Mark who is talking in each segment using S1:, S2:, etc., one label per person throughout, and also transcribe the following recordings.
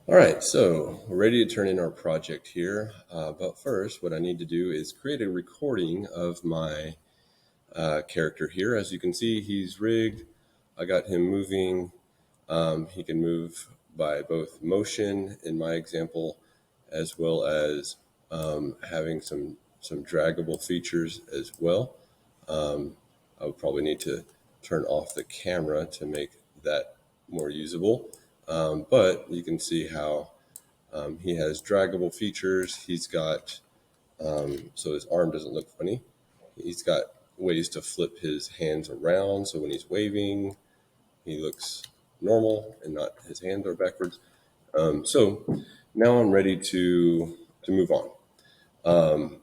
S1: All right, so we're ready to turn in our project here. But first, what I need to do is create a recording of my character here. As you can see, he's rigged. I got him moving. He can move by both motion in my example, as well as having some draggable features as well. I would probably need to turn off the camera to make that more usable. But you can see how he has draggable features. He's got, so his arm doesn't look funny. He's got ways to flip his hands around. So when he's waving, he looks normal and not his hands are backwards. So now I'm ready to move on.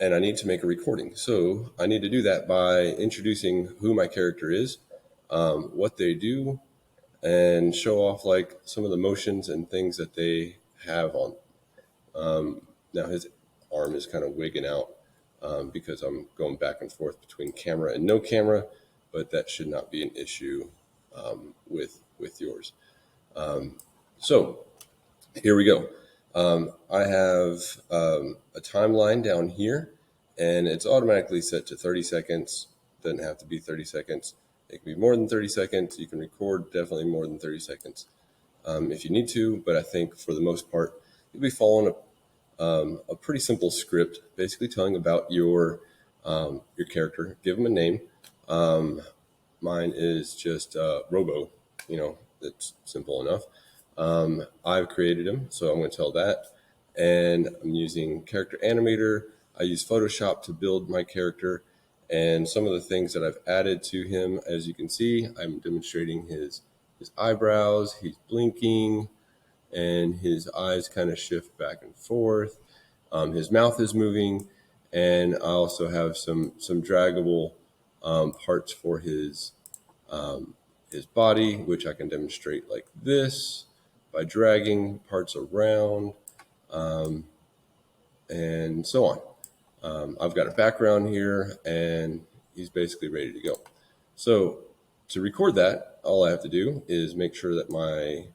S1: And I need to make a recording. So I need to do that by introducing who my character is, what they do, and show off like some of the motions and things that they have on. Now his arm is kind of wigging out because I'm going back and forth between camera and no camera, but that should not be an issue with yours. So here we go. I have a timeline down here, and it's automatically set to 30 seconds. Doesn't have to be 30 seconds. It can be more than 30 seconds. You can record definitely more than 30 seconds if you need to, but I think for the most part, you'll be following a pretty simple script, basically telling about your character. Give them a name. Mine is just Robo. It's simple enough. I've created him, so I'm going to tell that. And I'm using Character Animator. I use Photoshop to build my character. And some of the things that I've added to him, as you can see, I'm demonstrating his eyebrows. He's blinking, and his eyes kind of shift back and forth. His mouth is moving, and I also have some draggable parts for his body, which I can demonstrate like this by dragging parts around, and so on. I've got a background here, and he's basically ready to go. So to record that, all I have to do is make sure that my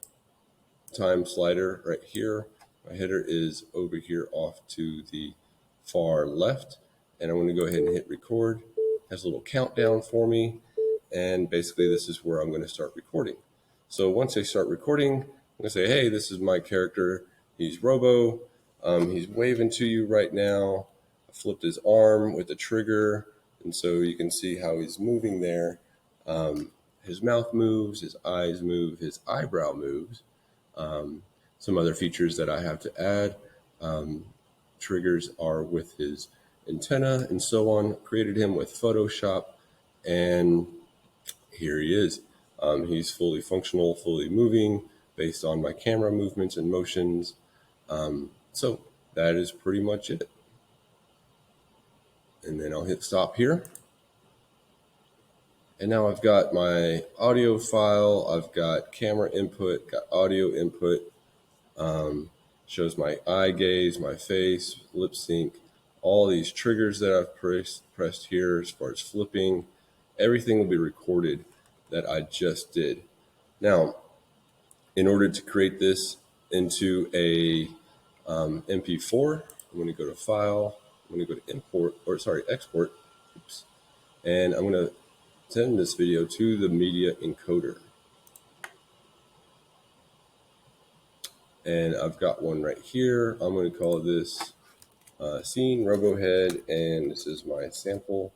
S1: time slider right here, my header is over here off to the far left, and I'm going to go ahead and hit record. It has a little countdown for me, and basically this is where I'm going to start recording. So once I start recording, I'm going to say, hey, this is my character. He's Robo. He's waving to you right now. I flipped his arm with the trigger, and so you can see how he's moving there. His mouth moves, his eyes move, his eyebrow moves. Some other features that I have to add. Triggers are with his antenna and so on. Created him with Photoshop, and here he is. He's fully functional, fully moving based on my camera movements and motions. So that is pretty much it. And then I'll hit stop here. And now I've got my audio file. I've got camera input, got audio input. Shows my eye gaze, my face, lip sync, all these triggers that I've pressed here as far as flipping. Everything will be recorded that I just did. Now, in order to create this into a MP4, I'm going to go to File. I'm going to go to Export. Oops. And I'm going to send this video to the Media Encoder. And I've got one right here. I'm going to call this Scene Robohead, and this is my sample.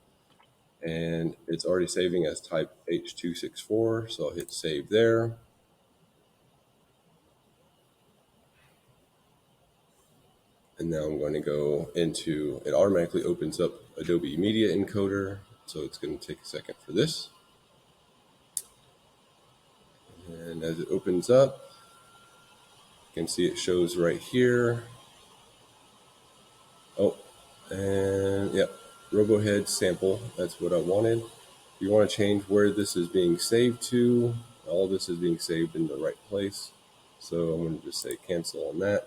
S1: And it's already saving as type H264, so I'll hit save there. And now I'm going to go into, it automatically opens up Adobe Media Encoder, so it's going to take a second for this. And as it opens up, you can see it shows right here. Oh, and yep, Robohead sample, that's what I wanted. You want to change where this is being saved to. All this is being saved in the right place. So I'm going to just say cancel on that.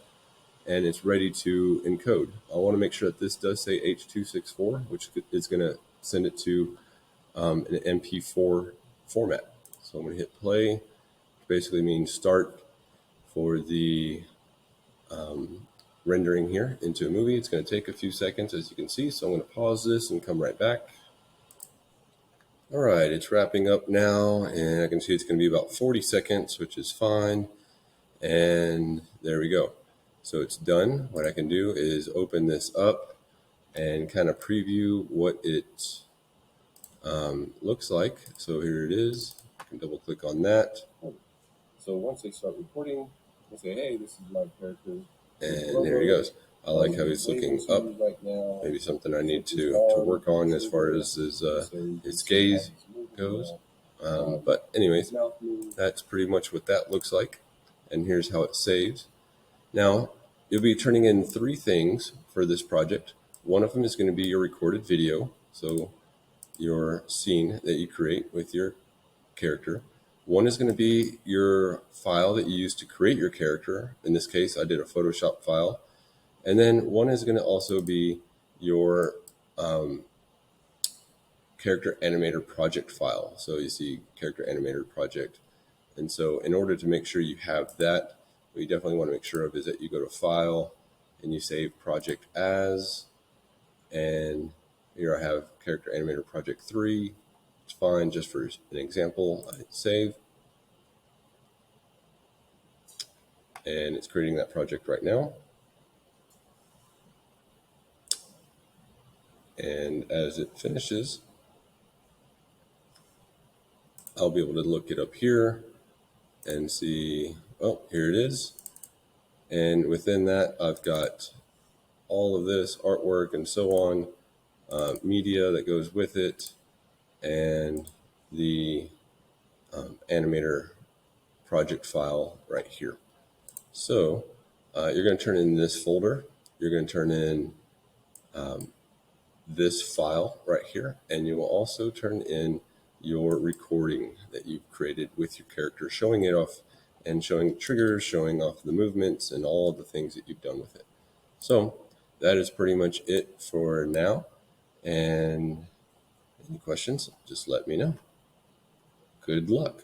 S1: And it's ready to encode. I want to make sure that this does say H264, which is going to send it to an MP4 format. So I'm going to hit play, which basically means start for the rendering here into a movie. It's going to take a few seconds, as you can see, so I'm going to pause this and come right back. All right, it's wrapping up now, and I can see it's going to be about 40 seconds, which is fine. And there we go. So it's done. What I can do is open this up and kind of preview what it looks like. So here it is. I can double click on that. So once they start recording, we'll say, hey, this is my character. And there he goes. I like how he's looking up. Maybe something I need to work on as far as his gaze goes. But anyways, that's pretty much what that looks like. And here's how it saves. Now, you'll be turning in 3 things for this project. One of them is going to be your recorded video. So your scene that you create with your character. One is going to be your file that you use to create your character. In this case, I did a Photoshop file. And then one is going to also be your character animator project file. So you see character animator project. And so in order to make sure you have that, what you definitely want to make sure of is that you go to File and you save Project As. And here I have character animator project 3. It's fine, just for an example. I hit save. And it's creating that project right now. And as it finishes, I'll be able to look it up here and see, oh, here it is. And within that, I've got all of this artwork and so on, media that goes with it, and the animator project file right here. So you're going to turn in this folder. You're going to turn in this file right here, and you will also turn in your recording that you've created with your character, showing it off and showing triggers, showing off the movements and all of the things that you've done with it. So that is pretty much it for now. And any questions, just let me know. Good luck.